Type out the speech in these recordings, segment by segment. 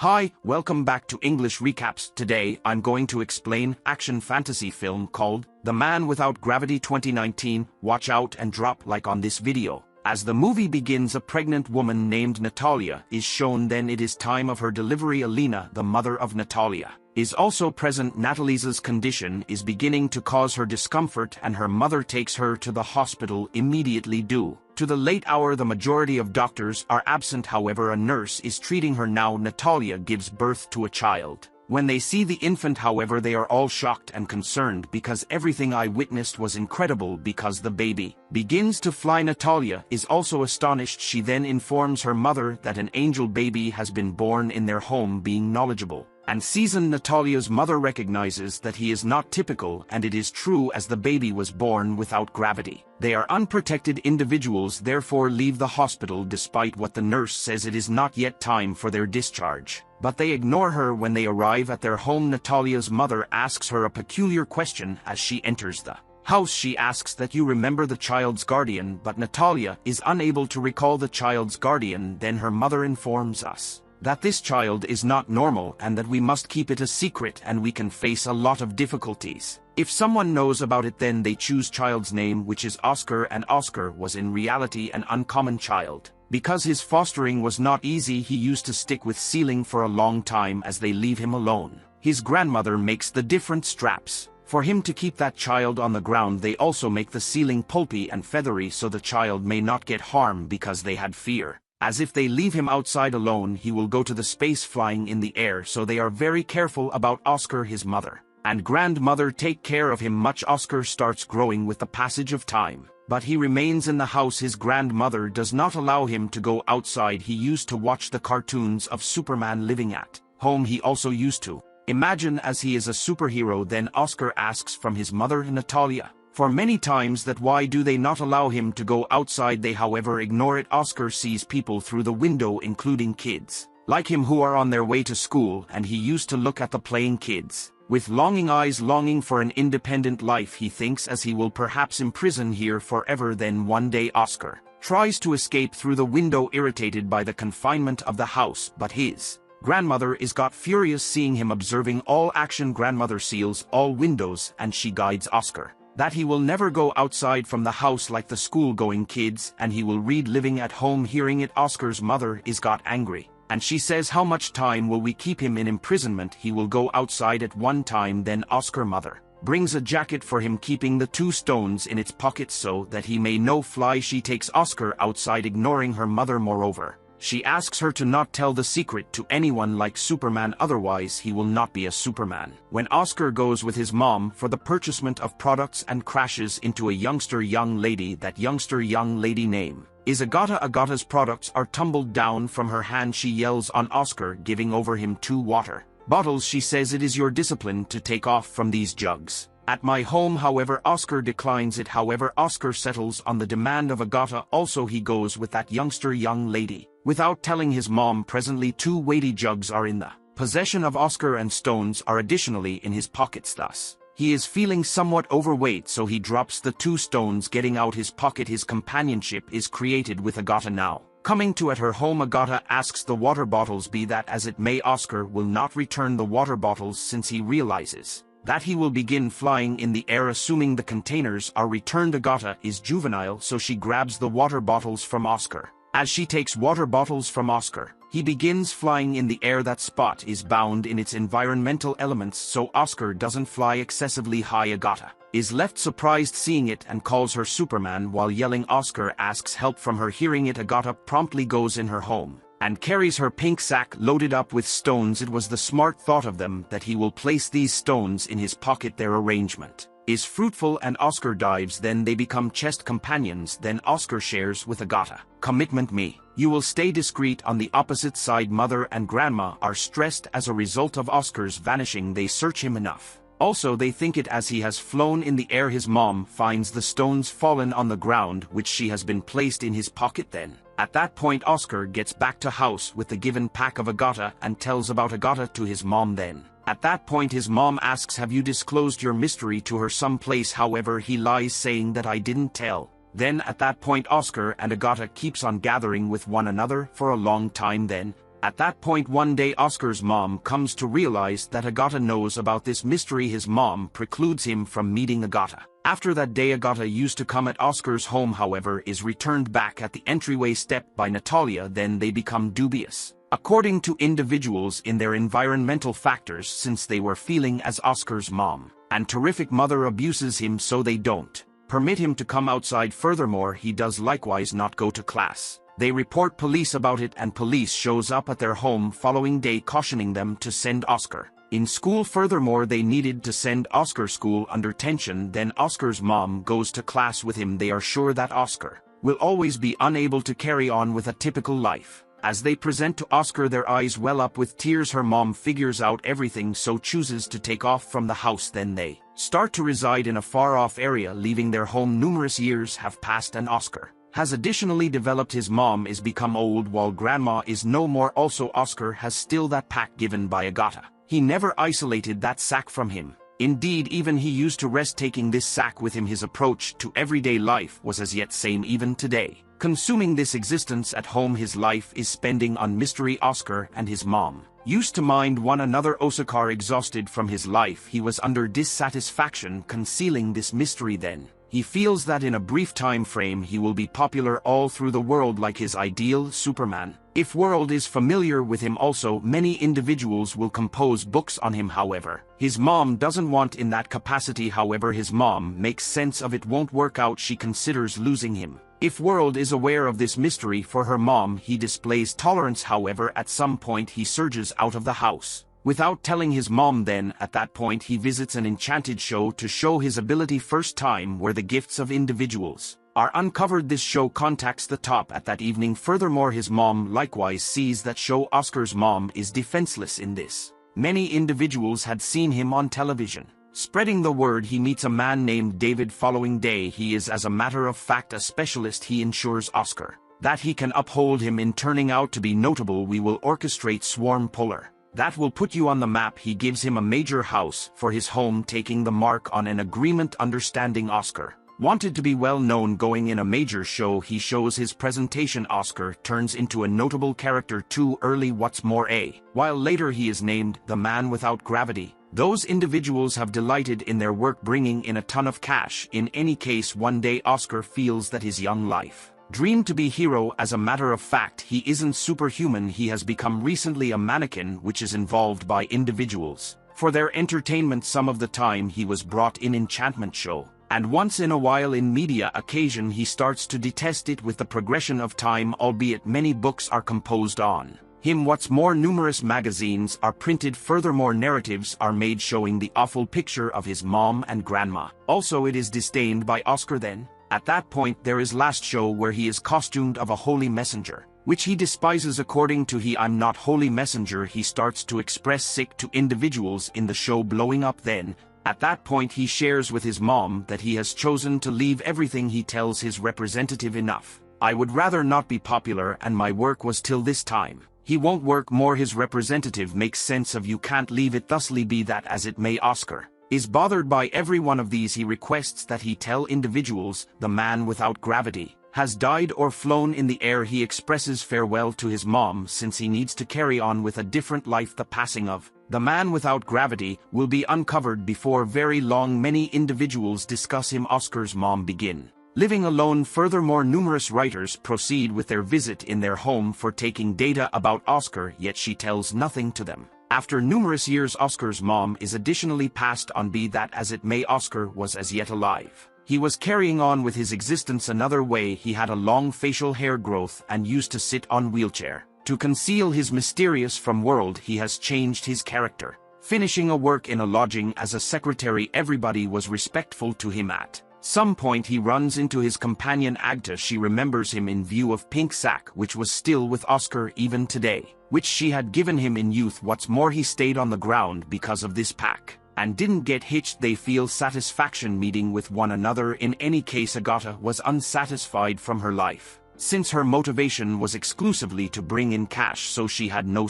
Hi, welcome back to English Recaps. Today, I'm going to explain action fantasy film called The Man Without Gravity 2019. Watch out and drop like on this video. As the movie begins, a pregnant woman named Natalia is shown. Then it is time of her delivery. Alina, the mother of Natalia, is also present. Natalia's condition is beginning to cause her discomfort and her mother takes her to the hospital immediately due to the late hour. The majority of doctors are absent, however a nurse is treating her now. Natalia gives birth to a child. When they see the infant, however, they are all shocked and concerned because everything I witnessed was incredible because the baby begins to fly. Natalia is also astonished. She then informs her mother that an angel baby has been born in their home. Being knowledgeable and seasoned, Natalia's mother recognizes that he is not typical, and it is true as the baby was born without gravity. They are unprotected individuals, therefore leave the hospital despite what the nurse says it is not yet time for their discharge. But they ignore her. When they arrive at their home, Natalia's mother asks her a peculiar question as she enters the house. She asks that you remember the child's guardian, but Natalia is unable to recall the child's guardian. Then her mother informs us that this child is not normal and that we must keep it a secret and we can face a lot of difficulties if someone knows about it. Then they choose child's name, which is Oscar, and Oscar was in reality an uncommon child. Because his fostering was not easy, he used to stick with ceiling for a long time. As they leave him alone, his grandmother makes the different straps for him to keep that child on the ground. They also make the ceiling pulpy and feathery so the child may not get harmed because they had fear, as if they leave him outside alone he will go to the space flying in the air. So they are very careful about Oscar. His mother and grandmother take care of him much. Oscar starts growing with the passage of time, but he remains in the house. His grandmother does not allow him to go outside. He used to watch the cartoons of Superman. Living at home, he also used to imagine as he is a superhero. Then Oscar asks from his mother Natalia for many times that why do they not allow him to go outside. They however ignore it. Oscar sees people through the window, including kids like him who are on their way to school, and he used to look at the playing kids with longing eyes, longing for an independent life. He thinks as he will perhaps imprison here forever. Then one day Oscar tries to escape through the window, irritated by the confinement of the house, but his grandmother is got furious seeing him observing all action. Grandmother seals all windows and she guides Oscar that he will never go outside from the house like the school-going kids, and he will read living at home. Hearing it, Oscar's mother is got angry, and she says, how much time will we keep him in imprisonment? He will go outside at one time. Then Oscar mother brings a jacket for him, keeping the 2 stones in its pocket so that he may no fly. She takes Oscar outside, ignoring her mother. Moreover, she asks her to not tell the secret to anyone like Superman, otherwise he will not be a Superman. When Oscar goes with his mom for the purchasement of products and crashes into a young lady, that young lady name is Agata. Agata's products are tumbled down from her hand. She yells on Oscar, giving over him 2 water bottles. She says it is your discipline to take off from these jugs at my home. However, Oscar declines it. However, Oscar settles on the demand of Agata. Also he goes with that young lady without telling his mom. Presently 2 weighty jugs are in the possession of Oscar and stones are additionally in his pockets. Thus he is feeling somewhat overweight, so he drops the 2 stones, getting out his pocket. His companionship is created with Agata now. Coming to at her home, Agata asks the water bottles. Be that as it may, Oscar will not return the water bottles since he realizes that he will begin flying in the air. Assuming the containers are returned, Agata is juvenile, so she grabs the water bottles from Oscar. As she takes water bottles from Oscar, he begins flying in the air. That spot is bound in its environmental elements, so Oscar doesn't fly excessively high. Agata is left surprised seeing it and calls her Superman while yelling. Oscar asks help from her. Hearing it, Agata promptly goes in her home and carries her pink sack loaded up with stones. It was the smart thought of them that he will place these stones in his pocket. Their arrangement is fruitful and Oscar dives. Then they become chest companions. Then Oscar shares with Agata, commitment me. You will stay discreet on the opposite side. Mother and grandma are stressed as a result of Oscar's vanishing. They search him enough. Also they think it as he has flown in the air. His mom finds the stones fallen on the ground, which she has been placed in his pocket. Then at that point Oscar gets back to house with the given pack of Agata and tells about Agata to his mom. Then at that point his mom asks, have you disclosed your mystery to her someplace? However he lies, saying that I didn't tell. Then at that point Oscar and Agata keeps on gathering with one another for a long time. Then At that point one day Oscar's mom comes to realize that Agata knows about this mystery. His mom precludes him from meeting Agata. After that day Agata used to come at Oscar's home, however is returned back at the entryway step by Natalia. Then they become dubious, according to individuals, in their environmental factors, since they were feeling as Oscar's mom and terrific mother abuses him, so they don't permit him to come outside. Furthermore, he does likewise not go to class. They report police about it and police shows up at their home following day, cautioning them to send Oscar in school. Furthermore, they needed to send Oscar school under tension. Then Oscar's mom goes to class with him. They are sure that Oscar will always be unable to carry on with a typical life. As they present to Oscar, their eyes well up with tears. Her mom figures out everything, so chooses to take off from the house. Then they start to reside in a far-off area, leaving their home. Numerous years have passed and Oscar has additionally developed. His mom is become old while grandma is no more. Also, Oscar has still that pack given by Agata. He never isolated that sack from him. Indeed, even he used to rest taking this sack with him. His approach to everyday life was as yet same even today. Consuming this existence at home, his life is spending on mystery. Oscar and his mom used to mind one another. Oscar, exhausted from his life, he was under dissatisfaction concealing this mystery. Then he feels that in a brief time frame he will be popular all through the world like his ideal Superman. If world is familiar with him, also many individuals will compose books on him. However, his mom doesn't want in that capacity. However, his mom makes sense of it won't work out. She considers losing him. If world is aware of this mystery, for her mom he displays tolerance. However, at some point he surges out of the house without telling his mom. Then at that point he visits an enchanted show to show his ability. First time where the gifts of individuals are uncovered. This show contacts the top at that evening. Furthermore, his mom likewise sees that show. Oscar's mom is defenseless in this. Many individuals had seen him on television spreading the word. He meets a man named David. Following day he is, as a matter of fact, a specialist. He ensures Oscar that he can uphold him in turning out to be notable. We will orchestrate Swarm Polar that will put you on the map. He gives him a major house for his home, taking the mark on an agreement. Understanding Oscar wanted to be well known going in a major show. He shows his presentation. Oscar turns into a notable character too early. What's more, while later he is named the man without gravity. Those individuals have delighted in their work, bringing in a ton of cash. In any case, one day Oscar feels that his young life dream to be hero. As a matter of fact, he isn't superhuman. He has become recently a mannequin, which is involved by individuals for their entertainment. Some of the time he was brought in enchantment show, and once in a while in media occasion he starts to detest it. With the progression of time, albeit many books are composed on him. What's more, numerous magazines are printed. Furthermore, narratives are made showing the awful picture of his mom and grandma. Also, it is disdained by Oscar. Then at that point there is last show where he is costumed of a holy messenger, which he despises. According to I'm not holy messenger. He starts to express sick to individuals in the show blowing up. Then at that point he shares with his mom that he has chosen to leave everything. He tells his representative, enough, I would rather not be popular and my work was till this time. He won't work more. His representative makes sense of you can't leave it. Thusly, be that as it may, Oscar is bothered by every one of these. He requests that he tell individuals the man without gravity has died or flown in the air. He expresses farewell to his mom since he needs to carry on with a different life. The passing of the man without gravity will be uncovered before very long. Many individuals discuss him. Oscar's mom begin living alone. Furthermore, numerous writers proceed with their visit in their home for taking data about Oscar, yet she tells nothing to them. After numerous years, Oscar's mom is additionally passed on. Be that as it may, Oscar was as yet alive. He was carrying on with his existence another way. He had a long facial hair growth and used to sit on wheelchair. To conceal his mysterious from world, he has changed his character, finishing a work in a lodging as a secretary. Everybody was respectful to him. At some point he runs into his companion Agta. She remembers him in view of pink sack, which was still with Oscar even today, which she had given him in youth. What's more, he stayed on the ground because of this pack and didn't get hitched. They feel satisfaction meeting with one another. In any case, Agata was unsatisfied from her life, since her motivation was exclusively to bring in cash, so she had no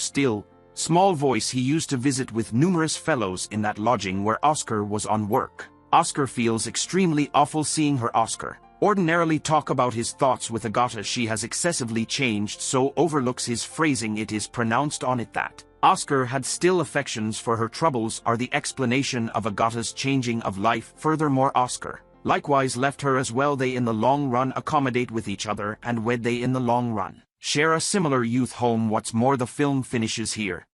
small voice. He used to visit with numerous fellows in that lodging where Oscar was on work. Oscar feels extremely awful seeing her. Oscar ordinarily talk about his thoughts with Agatha. She has excessively changed, so overlooks his phrasing. It is pronounced on it that Oscar had still affections for her. Troubles are the explanation of Agatha's changing of life. Furthermore, Oscar likewise left her as well. They in the long run accommodate with each other and wed. They in the long run share a similar youth home. What's more, the film finishes here.